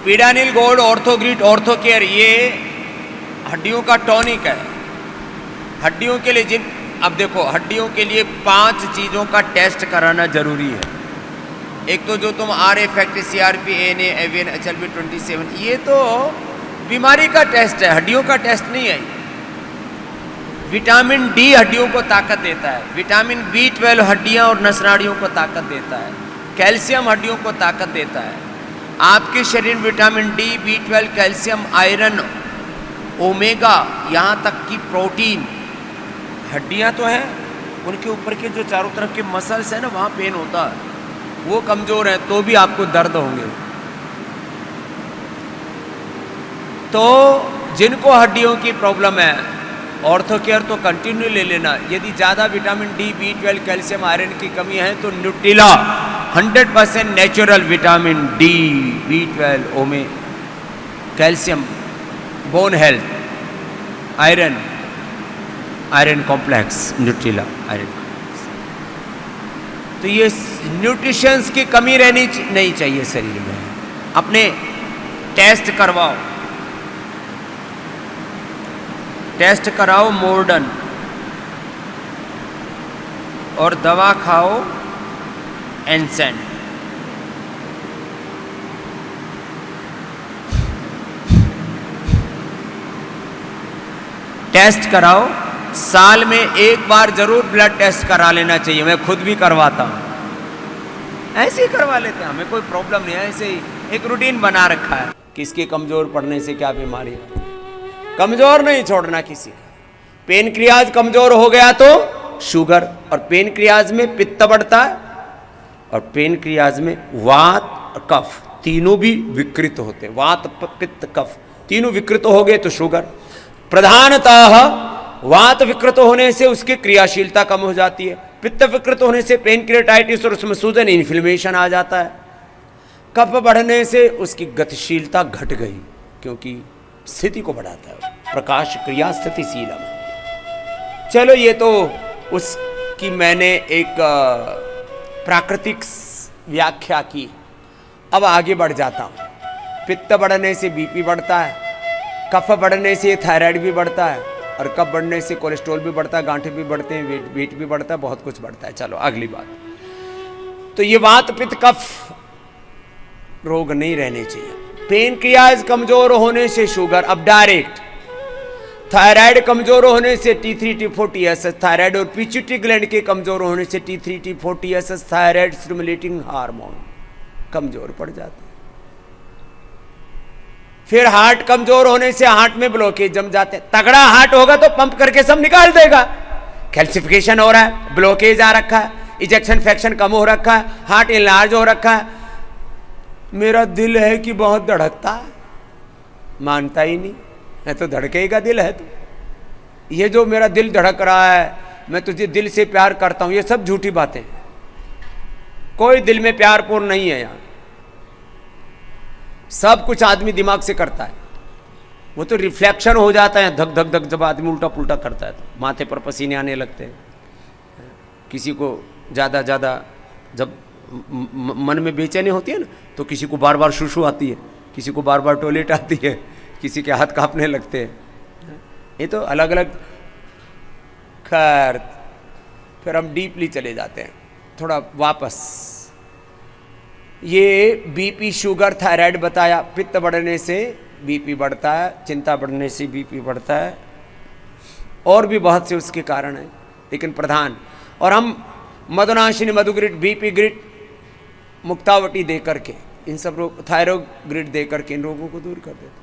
पीडानिल gold, Orthogrit, Orthocare, ये हड्डियों का टॉनिक है। हड्डियों के लिए अब देखो, हड्डियों के लिए 5 चीज़ों का टेस्ट कराना जरूरी है। एक तो जो तुम RA factor, CRP, ANA, AVN, HLB 27, ये तो बीमारी का टेस्ट है, हड्डियों का टेस्ट नहीं है। विटामिन D हड्डियों को ताकत देता है, विटामिन B12 हड्डियां और नसनाड़ियों को ताकत देता है, कैल्शियम हड्डियों को ताकत देता है। आपके शरीर में vitamin D, B12, calcium, iron, omega, यहाँ तक कि प्रोटीन, हड्डियाँ तो हैं, उनके ऊपर के जो चारों तरफ के मसल्स हैं ना, वहाँ पेन होता है, वो कमज़ोर है तो भी आपको दर्द होंगे। तो जिनको हड्डियों की प्रॉब्लम है, ऑर्थोकेयर तो कंटिन्यू ले लेना। यदि ज़्यादा vitamin D, B12, calcium, iron की कमी है तो Nutrela 100% natural vitamin D, B12, ओमे, calcium, bone health, iron complex, Nutrela iron complex. तो ये न्यूट्रिशंस की कमी रहनी नहीं चाहिए शरीर में। अपने टेस्ट करवाओ, टेस्ट कराओ मॉडर्न, और दवा खाओ एनसेंट। टेस्ट कराओ, साल में एक बार जरूर ब्लड टेस्ट करा लेना चाहिए। मैं खुद भी करवाता हूँ, ऐसे ही करवा लेते हैं, हमें कोई प्रॉब्लम नहीं है। ऐसे ही एक रूटीन बना रखा है, किसके कमजोर पड़ने से क्या बीमारी है, कमजोर नहीं छोड़ना किसी का। पेनक्रियाज कमजोर हो गया तो शुगर, और पेनक्रियाज में पित्त बढ़ता है, और पेनक्रियाज में वात और कफ तीनों भी विकृत होते हैं। वात, पित्त, कफ तीनों विकृत हो गए तो शुगर। प्रधानतः वात विकृत होने से उसकी क्रियाशीलता कम हो जाती है, पित्त विकृत होने से पेनक्रियाटाइटिस और उसमें सूजन, इन्फ्लेमेशन आ जाता है, कफ बढ़ने से उसकी गतिशीलता घट गई, क्योंकि स्थिति को बढ़ाता है, प्रकाश क्रिया स्थितिशीलम। चलो, ये तो उसकी मैंने एक प्राकृतिक व्याख्या की। अब आगे बढ़ जाता हूँ। पित्त बढ़ने से बीपी बढ़ता है, कफ बढ़ने से थायराइड भी बढ़ता है, और कफ बढ़ने से कोलेस्ट्रॉल भी बढ़ता है, गांठे भी बढ़ते हैं, वेट भी बढ़ता है, बहुत कुछ बढ़ता है। चलो अगली बात, तो ये वात, पित्त, कफ रोग नहीं रहने चाहिए। पेनक्रियाज कमजोर होने से शुगर। अब डायरेक्ट थायराइड कमजोर होने से T3, T4, TSH थायराइड, और पिट्यूटरी ग्लैंड के कमजोर होने से T3, T4, TSH thyroid stimulating hormone कमजोर पड़ जाते हैं। फिर हार्ट कमजोर होने से हार्ट में ब्लॉकेज जम जाते हैं। तगड़ा हार्ट होगा तो पंप करके सब निकाल देगा। कैल्सिफिकेशन हो रहा है, ब्लॉकेज आ रखा है, इजेक्शन फ्रैक्शन कम हो रखा है, हार्ट इनलार्ज हो रखा है। मेरा दिल है कि बहुत धड़कता है, मानता ही नहीं है, तो धड़केगा दिल है तो। ये जो मेरा दिल धड़क रहा है, मैं तुझे दिल से प्यार करता हूं, ये सब झूठी बातें। कोई दिल में प्यार पूर्ण नहीं है यहाँ। सब कुछ आदमी दिमाग से करता है, वो तो रिफ्लेक्शन हो जाता है, धक धक धक, जब आदमी उल्टा पुल्टा करता है तो माथे पर पसीने आने लगते हैं। किसी को ज़्यादा जब मन में बेचैनी होती है ना, तो किसी को बार बार शुशु आती है, किसी को बार बार टॉयलेट आती है, किसी के हाथ कांपने लगते हैं। ये तो अलग अलग। खैर, फिर हम डीपली चले जाते हैं थोड़ा वापस। ये बीपी, शुगर, थायराइड बताया। पित्त बढ़ने से बीपी बढ़ता है, चिंता बढ़ने से बीपी बढ़ता है, और भी बहुत से उसके कारण हैं, लेकिन प्रधान। और हम मदनाशिनी, मधुग्रिड, बीपी ग्रिड, मुक्तावटी दे करके इन सब रोग, थायरॉइड ग्रिड दे करके इन रोगों को दूर कर देते।